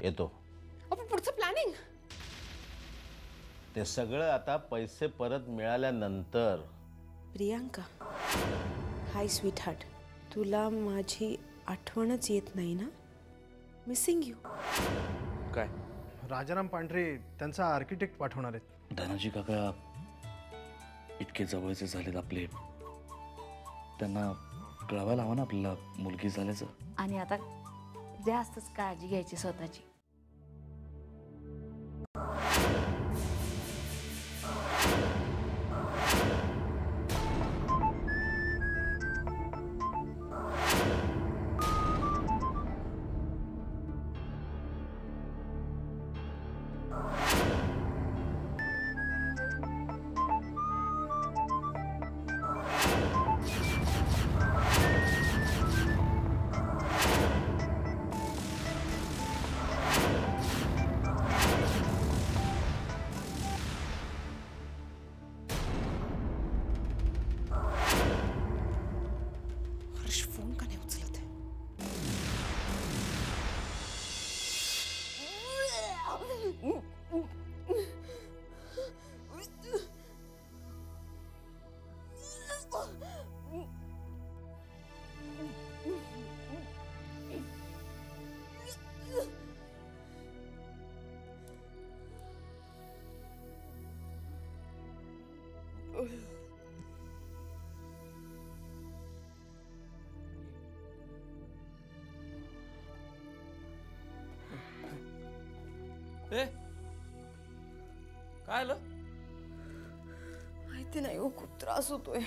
येतो. आपण पुढचं प्लॅनिंग ते सगळं आता पैसे परत मिळाल्यानंतर. प्रियांका, हाय स्वीट हार्ट, तुला माझी आठवणच येत नाही ना? Missing you. काय? राजाराम पांढरे त्यांचा आर्किटेक्ट पाठवणार आहेत. धनाजी काका इतके जवळचे झालेत आपले, त्यांना कळवायला हवं ना आपल्याला मुलगी झाल्याचं. आणि आता जास्तच काळजी घ्यायची स्वतःची. फोन का नाही उचलत आहे? काय आलं? माहिती नाही हो, खूप त्रास होतोय.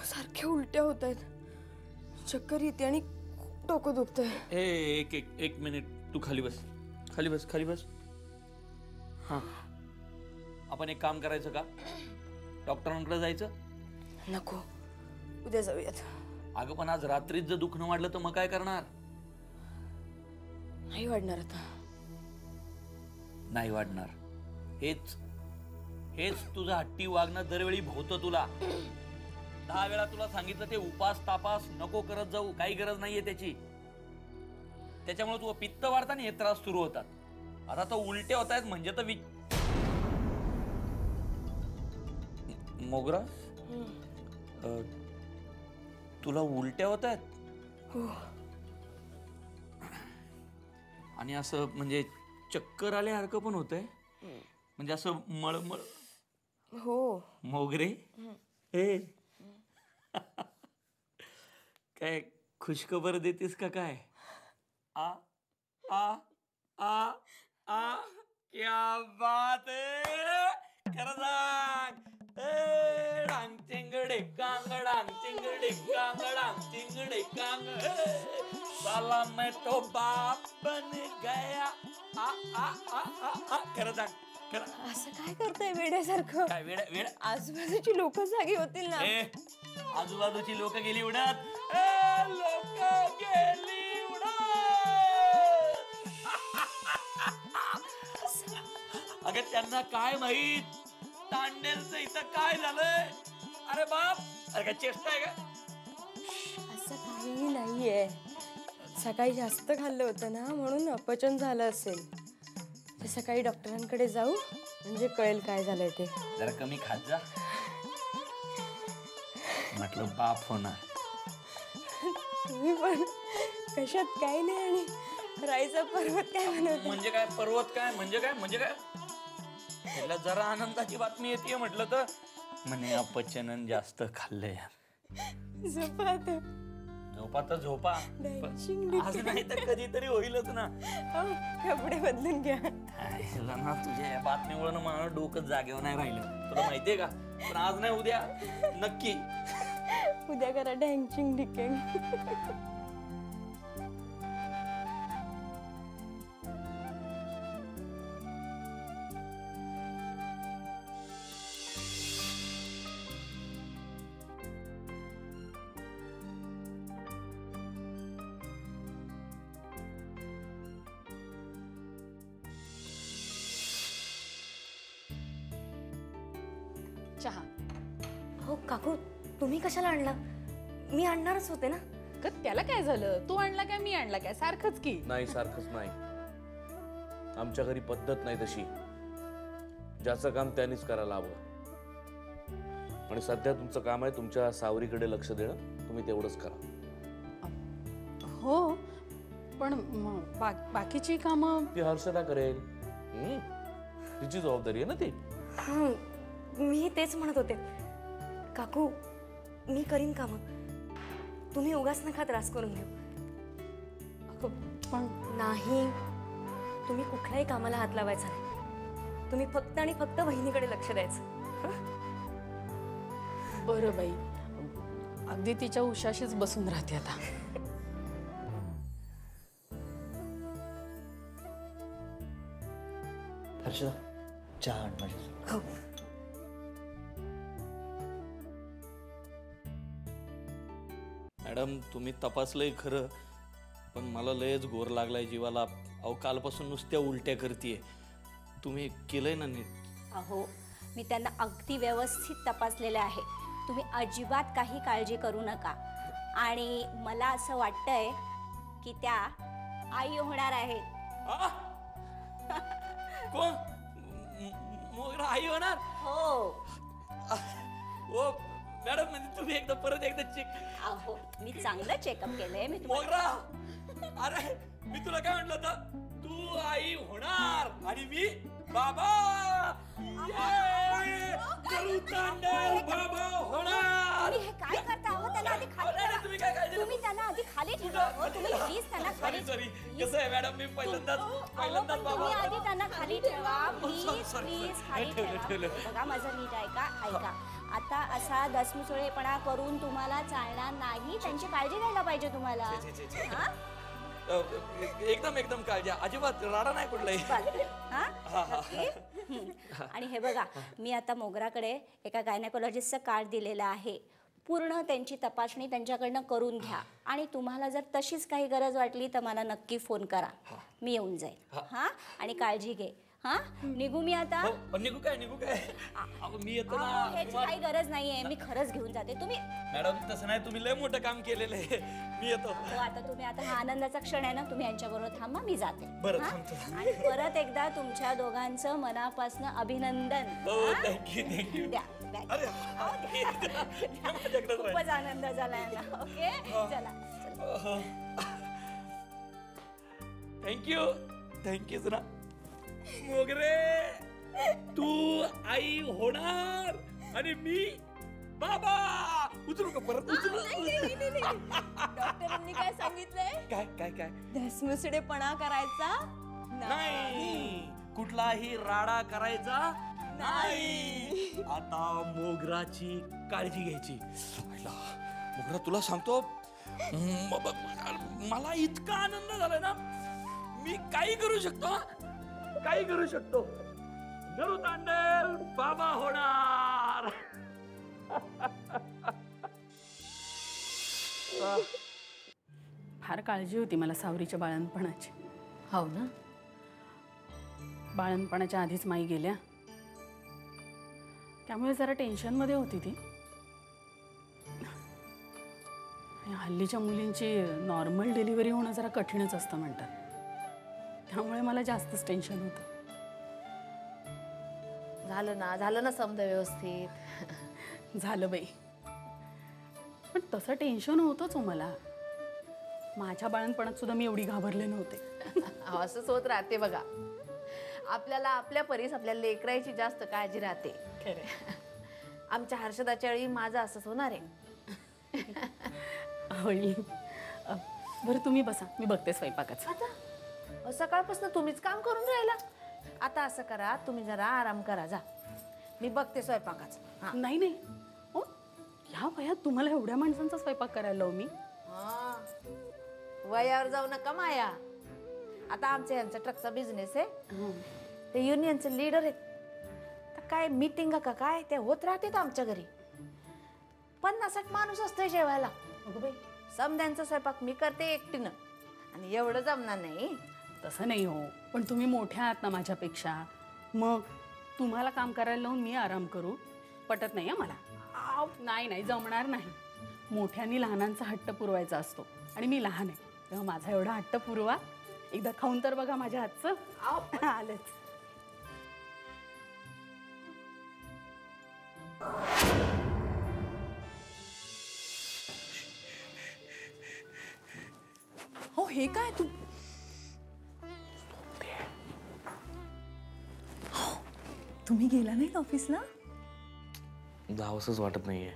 सारख्या उलट्या होत आहेत, चक्कर येते आणि खूप डोकं दुखतंय. एक मिनिट, तू खाली बस, खाली बस, खाली बस. हा, आपण एक काम करायचं का? डॉक्टरांकडे जायचं? नको, उद्या जाऊयात. अगं पण आज रात्रीच जर दुखणं वाढलं तर मग काय करणार? नाही वाढणार आता. नाही वाढणार. हेच हेच तुझं हट्टी वागणं दरवेळी भोवतं तुला. 10 वेळा तुला सांगितलं ते उपास तापास नको करत जाऊ, काही गरज नाहीये त्याची. त्याच्यामुळे तू पित्त वाढता आणि हे त्रास सुरू होतात. आता तो उलटे होत आहेत म्हणजे तर मोगरा, तुला उलट्या होत आहेत? हो. आणि असं म्हणजे चक्कर आल्यासारखं पण होतंय, म्हणजे असं मळमळ. हो मोगरे, हे काय खुशखबर देतीस का काय? आ आ आ आ क्या बात है. खरं सांग. डांग चिंगडे कांग, डांग चिंगडे कांग, डांग चिंगडे कांग. साला मैं तो बाप बन गया. आ आ आ आ आ. खरं सांग. असं काय करताय वेड्यासारखं? काय वेड? आजूबाजूची लोक जागी होतील ना. आजूबाजूची लोक गेली उडत. लोक गेली उडत. अगं त्यांना काय माहित तांडेलचं इथं काय झालंय. अरे बाप, अरे काय चेष्टा आहे का? असं काहीही नाहीये. सकाळी जास्त खाल्लं होतं ना, म्हणून अपचन झालं असेल. सकाळी डॉक्टरांकडे जाऊ, म्हणजे कळेल काय झालंय ते. जरा कमी खात जा. म्हटलं बाप होणार. तुम्ही पण कशात काय नाही. आणि राईचा पर्वत काय म्हणत? म्हणजे काय पर्वत काय? म्हणजे काय? म्हणजे काय? त्याला जरा आनंदाची बातमी येते म्हटलं तर म्हणे अपचनन जास्त खाल्लंय. झोपा झोपा झोपा, आज नाही तर कधीतरी होईलच ना. कपडे बदलून घ्या. ना तुझ्या या बातमीमुळे मला डोकं जागेवर नाही राहिलं, तुला माहितीये का? पण आज नाही उद्या नक्की. उद्या करा डँचिंग डिकेंग. चहा. हो काकू, तुम्ही कशाला आणला? मी आणणारच होते ना. त्याला काय झालं? तू आणला काय मी आणला काय? सारखंच की. नाही सारखंच नाही. आमच्या घरी पद्धत नाही तशी. ज्याचं काम त्यानेच करायला हवं. आणि सध्या तुमचं काम आहे तुमच्या सावरीकडे लक्ष देणं. तुम्ही तेवढंच करा. हो, पण बाकीची कामं ती हर्षदा करेल. तिची जबाबदारी आहे ना ती. मी तेच म्हणत होते. काकू, मी करीन कामं. तुम्ही उगाच नका त्रास करून घेऊ. पण नाही, तुम्ही कुठल्याही कामाला हात लावायचा नाही. तुम्ही फक्त आणि फक्त वहिनीकडे लक्ष द्यायचं. बरं बाई, अगदी तिच्या उशाशीच बसून राहते आता. हर्षदा, चहा आण माझ्यासाठी. हो. मॅडम, तुम्ही तपासलंय खरं, पण मला लयच घोर लागलाय जीवाला. अहो, कालपासून नुसत्या उलट्या करतीये. तुम्ही केलंय ना नीट? अहो, मी त्यांना अगदी व्यवस्थित तपासलेलं आहे. तुम्ही अजिबात काही काळजी करू नका. आणि मला असं वाटतंय की त्या आई होणार आहेत. कोण? मोगरा आई होणार? हो. ओ मॅडम, म्हणजे तुम्ही परत एकदा चेक. अहो, मी चांगलं चेकअप केलंय. मी मोगरा, अरे मी तुला काय म्हटलं होतं? तू आई होणार आणि मी बाबा. बाबा होणार. हे काय करता? हो, त्यांना आधी खाली ठेवा. तुम्ही त्यांना आधी खाली ठेवा. हो, तुम्ही प्लीज त्यांना खाली. सॉरी. कसं आहे मॅडम, मी पहिल्यांदाच बाबा. तुम्ही आधी त्यांना खाली ठेवा. प्लीज प्लीज खाली ठेवा. बघा, माझं नीट ऐका. आता असा दसमुसळेपणा करून तुम्हाला चालणार नाही. त्यांची काळजी घ्यायला पाहिजे तुम्हाला. एकदम काळजी. अजिबात राडा नाही कुठलाही. आणि हे बघा, मी आता मोगराकडे एका गायनेकोलॉजिस्टचं कार्ड दिलेलं आहे. पूर्ण त्यांची तपासणी त्यांच्याकडनं करून घ्या. आणि तुम्हाला जर तशीच काही गरज वाटली तर मला नक्की फोन करा. मी येऊन जाईल. हा, आणि काळजी घे. हा, निघू मी आता? निघू काय? मी येतो ना. ह्याची काही गरज नाहीये. मी खरंच घेऊन जाते. तुम्ही मॅडम, तसं नाही. तुम्ही लय मोठं काम केलेलं आहे. मी येतो. हो, आता तुम्ही हा आनंदाचा क्षण आहे ना. तुम्ही यांच्याबरोबर थांबा, मी जाते. बरं, आणि परत एकदा तुमच्या दोघांचं मनापासून अभिनंदन. थँक्यू. द्या. खूपच आनंद झालाय ना. ओके, चला. थँक्यू ना मोगरे. तू आई होणार आणि मी बाबा. उचलू का परत? डॉक्टरांनी काय सांगितलंय? काय? धसमुसडेपणा करायचा नाही. कुठलाही राडा करायचा नाही. आता मोगराची काळजी घ्यायची. मोगरा, तुला सांगतो, मला इतका आनंद झालाय ना. मी काही करू शकतो. नरू तांडेल बाबा होणार. फार काळजी होती मला सावरीच्या बाळणपणाची. हो ना. बाळणपणाच्या आधीच माई गेल्या, त्यामुळे जरा टेन्शनमध्ये होती ती. हल्लीच्या मुलींची नॉर्मल डिलिव्हरी होणं जरा कठीणच असतं म्हणतात. त्यामुळे मला जास्तच टेन्शन होतं. झालं ना समजा व्यवस्थित. झालं बाई, पण तसं टेन्शन होतंच हो मला. माझ्या बाळणपणात सुद्धा मी एवढी घाबरले नव्हते. असंच होत राहते बघा. आपल्याला आपल्या परीस आपल्या लेकराची जास्त काळजी राहते. आमच्या हर्षदाच्या वेळी माझं असंच होणार आहे. होईल. बरं, तुम्ही बसा, मी बघते स्वयंपाकाचं. आता सकाळपासून तुम्हीच काम करून राहिला. आता असं करा, तुम्ही जरा आराम करा. जा, मी बघते स्वयंपाकाचं. नाही हो, ह्या वयात तुम्हाला एवढ्या माणसांचा स्वयंपाक करायला लावू मी? वयावर जाऊ नका माया. आता आमच्या यांचा ट्रकचा बिझनेस आहे. ते युनियनचे लीडर आहेत. तर काय मीटिंग का काय ते होत राहते आमच्या घरी. 50-60 माणूस असतोय जेवायला. अगं बाई, समद्यांचा स्वयंपाक मी करते एकटीनं, आणि एवढं जमणार नाही. तसं नाही हो, पण तुम्ही मोठ्या आहात ना माझ्यापेक्षा. मग तुम्हाला काम करायला लावून मी आराम करू? पटत नाही मला. नाही, जमणार नाही. मोठ्यांनी लहानांचा हट्ट पुरवायचा असतो, आणि मी लहान आहे, तेव्हा माझा एवढा हट्ट पुरवा. एकदा खाऊन तर बघा माझ्या हातचं. आलंच. हो हे काय तू तुम्ही गेला नाही ऑफिसला? जावंसच वाटत नाहीये.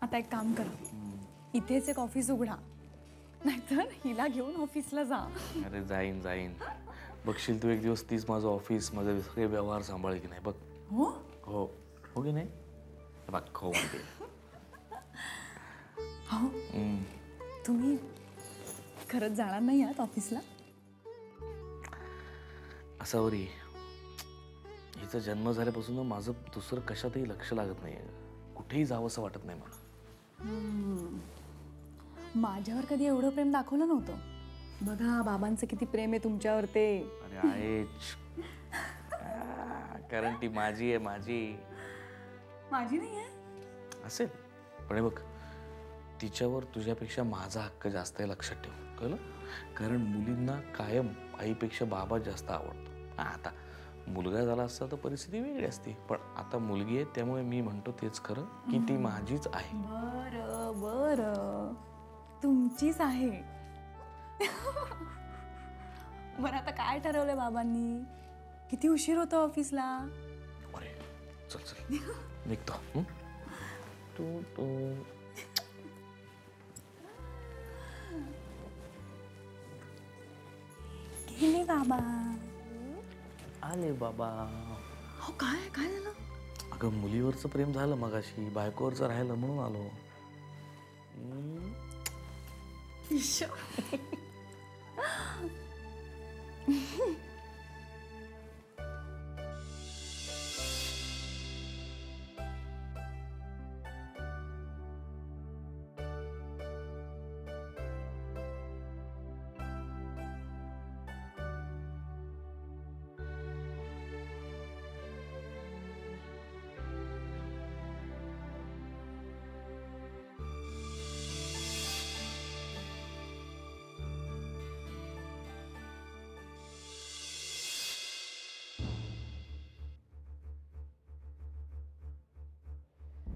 आता एक काम करा, इथेच एक ऑफिस उघडा, नाहीतर हिला घेऊन ऑफिसला जा. अरे जाईन जाईन. बघशील तू एक दिवस तीच माझं ऑफिस, माझे सगळे व्यवहार सांभाळ की नाही बघ. हो हो हो की नाही बघ. हो म्हणते. हो तुम्ही खरंच जाणार नाही आहात ऑफिसला? असावरी हिचा जन्म झाल्यापासून माझं दुसरं कशातही लक्ष लागत नाही. कुठेही जावं असं वाटत नाही मला. माझ्यावर कधी एवढं प्रेम दाखवलं नव्हतं. बघा बाबांचं किती प्रेम आहे तुमच्यावर ते. अरे आहेच, कारण ती माझी आहे. माझी नाही आहे असेल, पण बघ तिच्यावर तुझ्यापेक्षा माझा हक्क जास्त आहे, लक्षात ठेव. कळलं? कारण मुलींना कायम आईपेक्षा बाबा जास्त आवडतो. आता मुलगा झाला असता तर परिस्थिती वेगळी असती, पण आता मुलगी आहे त्यामुळे मी म्हणतो तेच खरं की ती माझीच आहे. बरं बरं, तुमचीच आहे. बरं आता काय ठरवलंय बाबांनी? किती उशीर होतो ऑफिसला? अरे चल चल निघतो. तू गेले बाबा. आले बाबा. हो काय काय झालं? अगं मुलीवरचं प्रेम झालं मगाशी, बायकोवरचं राहिलं म्हणून आलो.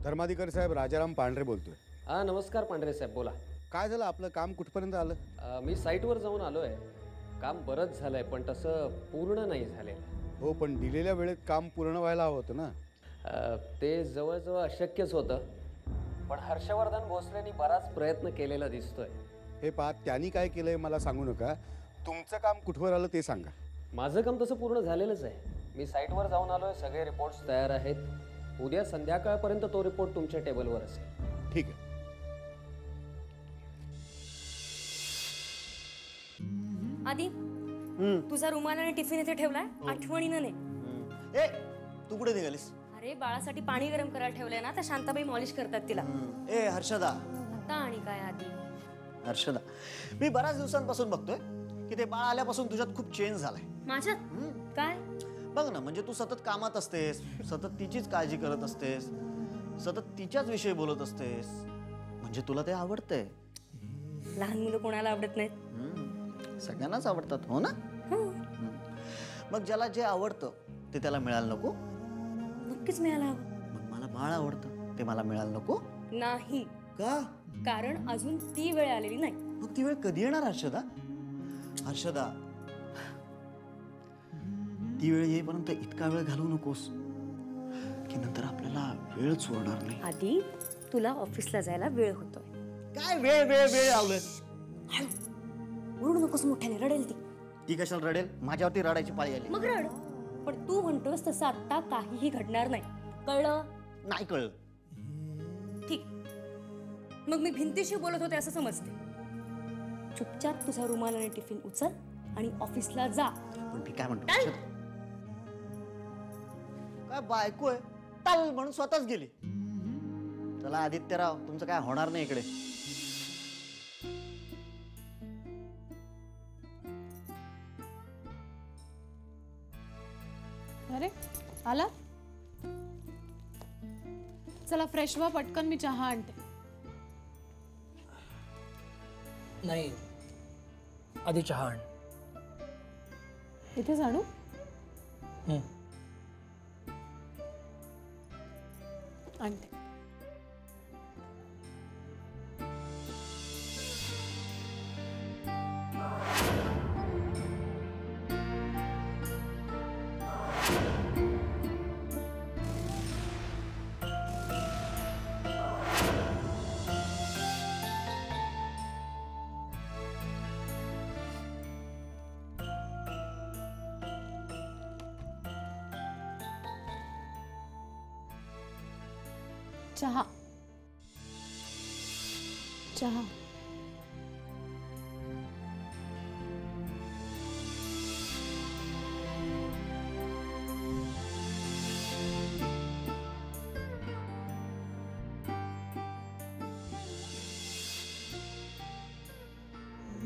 धर्माधिकारी साहेब, राजाराम पांढरे बोलतोय. हां नमस्कार पांढरे साहेब, बोला. काय झालं? आपलं काम कुठपर्यंत आलं? मी साईटवर जाऊन आलो आहे. काम बरंच झालं आहे पण तसं पूर्ण नाही झालेलं. हो, पण दिलेल्या वेळेत काम पूर्ण व्हायला हवं होतं ना. ते जवळजवळ अशक्यच होतं, पण हर्षवर्धन भोसलेंनी बराच प्रयत्न केलेला दिसतोय. हे पहा, त्यांनी काय केलंय मला सांगू नका. तुमचं काम कुठवर आलं ते सांगा. माझं काम तसं पूर्ण झालेलंच आहे. मी साईटवर जाऊन आलो आहे, सगळे रिपोर्ट्स तयार आहेत. उद्या संध्याकाळपर्यंत तो रिपोर्ट तुमच्या टेबलवर असेल. ठीक आहे. आधी तुझा रुमाल आणि टिफिन इथे ठेवलाय, आठवणीनं नाही. ए तू कुठे निघालीस? अरे बाळासाठी पाणी गरम करायला ठेवलंय ना, तर शांताबाई मॉलिश करतात तिला. ए हर्षदा. आता आणि काय आधी? हर्षदा, मी बऱ्याच दिवसांपासून बघतोय की ते बाळ आल्यापासून तुझ्यात खूप चेंज झालाय. माझ्यात काय? बघ ना, म्हणजे तू सतत कामात असतेस, सतत तिचीच काळजी करत असतेस, सतत तिच्याच विषयी बोलत असतेस. म्हणजे तुला ते आवडतंय. लहान मुलं कोणाला आवडत नाहीत? सगळ्यांनाच आवडतात, हो ना? मग ज्याला जे आवडतं ते त्याला मिळायला नको? नक्कीच मिळायला हवं. मग मला बाळ आवडतं, ते मला मिळायला नको? नाही. का? कारण अजून ती वेळ आलेली नाही. मग ती वेळ कधी येणार हर्षदा? हर्षदा, ती वेळ येईपर्यंत इतका वेळ घालवू नकोस की नंतर आपल्याला वेळच उरणार नाही. आधी तुला ऑफिसला जायला वेळ होतोय. काय वेळ वेळ वेळ लावलंय? ओरडू नकोस मोठ्याने, रडेल ती. ती कशाला रडेल? माझ्यावरती रडायची पाळी आली. मग रड, पण तू म्हणतोस तसं आता काहीही घडणार नाही. कळलं? नाही कळलं. ठीक, मग मी भिंतीशी बोलत होते असं समजते. चुपचाप तुझा रुमाल आणि टिफिन उचल आणि ऑफिसला जा. पण मी काय म्हणतो, काय बायको आहे टाल म्हणून स्वतःच गेली. चला आदित्यराव, तुमचं काय होणार नाही इकडे. अरे आला? चला फ्रेश व्हा पटकन, मी चहा आणते. नाही, आधी चहा आण. इथे जाणू. आणते. चहा. चहा.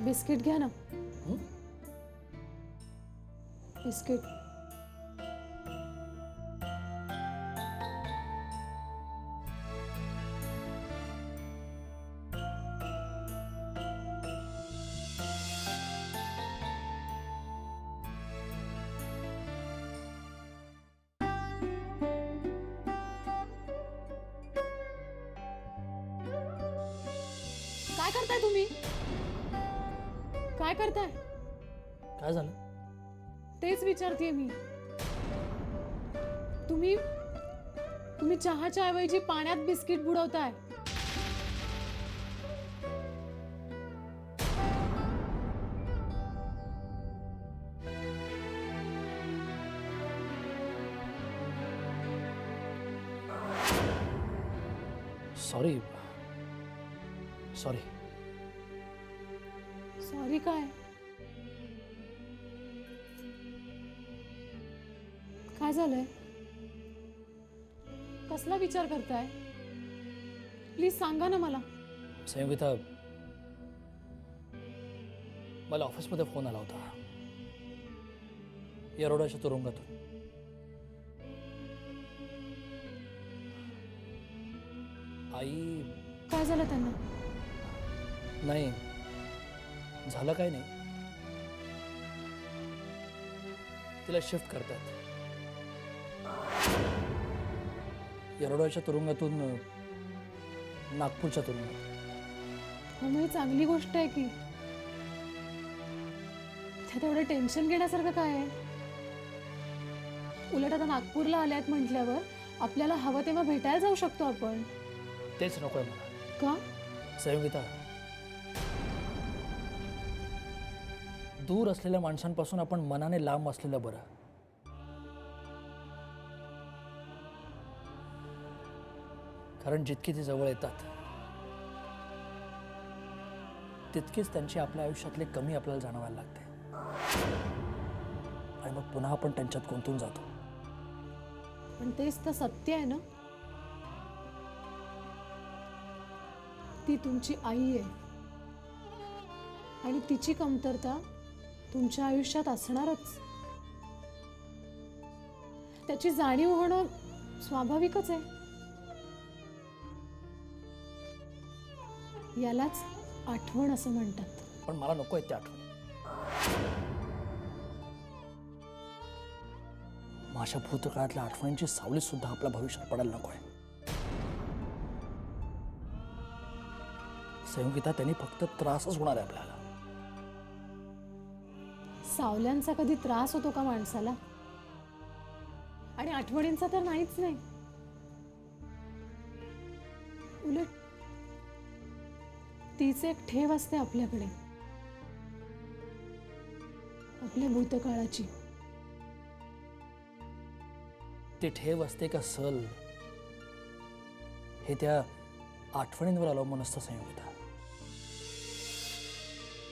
बिस्किट घ्या ना. बिस्किट. काय करताय तुम्ही? काय करताय? काय झालं? तेच विचारतेय मी. तुम्ही तुम्ही चहाच्या ऐवजी पाण्यात बिस्किट बुडवताय. सॉरी. सॉरी. सॉरी काय? काय झालंय? कसला विचार करताय? प्लीज सांगा ना मला. संयोगिता, मला ऑफिसमध्ये फोन आला होता येरवड्याच्या तुरुंगातून. आई. काय झालं त्यांना? नाही, झालं काय नाही. तिला शिफ्ट करतात येरवड्याच्या तुरुंगातून नागपूरच्या तुरुंगात. हो, मग चांगली गोष्ट आहे की. त्यात एवढं टेन्शन घेण्यासारखं काय आहे? उलट आता नागपूरला आल्यात म्हटल्यावर आपल्याला हवं तेव्हा भेटायला जाऊ शकतो आपण. तेच नकोय मला. का? संयोगिता, दूर असलेल्या माणसांपासून आपण मनाने लांब असलेलं बरं. कारण जितकी ती जवळ येतात तितकीच त्यांची आपल्या आयुष्यातली कमी आपल्याला जाणवायला लागते आणि मग पुन्हा आपण त्यांच्यात गुंतून जातो. पण तेच तर सत्य आहे ना. ती तुमची आई आहे आणि तिची कमतरता तुमच्या आयुष्यात असणारच. त्याची जाणीव होणं स्वाभाविकच आहे. यालाच आठवण असं म्हणतात. पण मला नको आहे त्या आठवणी. माझ्या भूतकाळातल्या आठवणींची सावली सुद्धा आपल्या भविष्यात पडायला नको आहे. संयोगिता, त्यांनी फक्त त्रासच होणार आहे आपल्याला. सावल्यांचा कधी त्रास होतो का माणसाला? आणि आठवणींचा तर नाहीच नाही. उलट तीच एक ठेव असते आपल्याकडे, आपल्या भूतकाळाची. ती ठेव असते का सल हे त्या आठवणींवर अवलंबून असतं संयोगिता.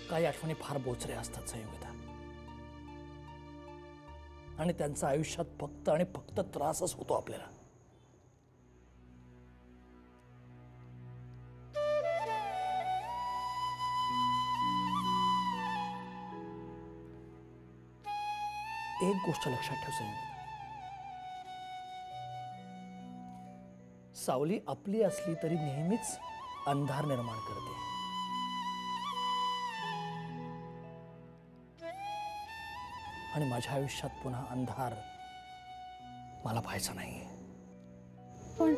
काही आठवणी फार बोचऱ्या असतात संयोगिता आणि त्यांच्या आयुष्यात फक्त आणि फक्त त्रासच होतो आपल्याला. एक गोष्ट लक्षात ठेव संयोगिता, सावली आपली असली तरी नेहमीच अंधार निर्माण करते. आणि माझ्या आयुष्यात पुन्हा अंधार मला पाहायचा नाही. पण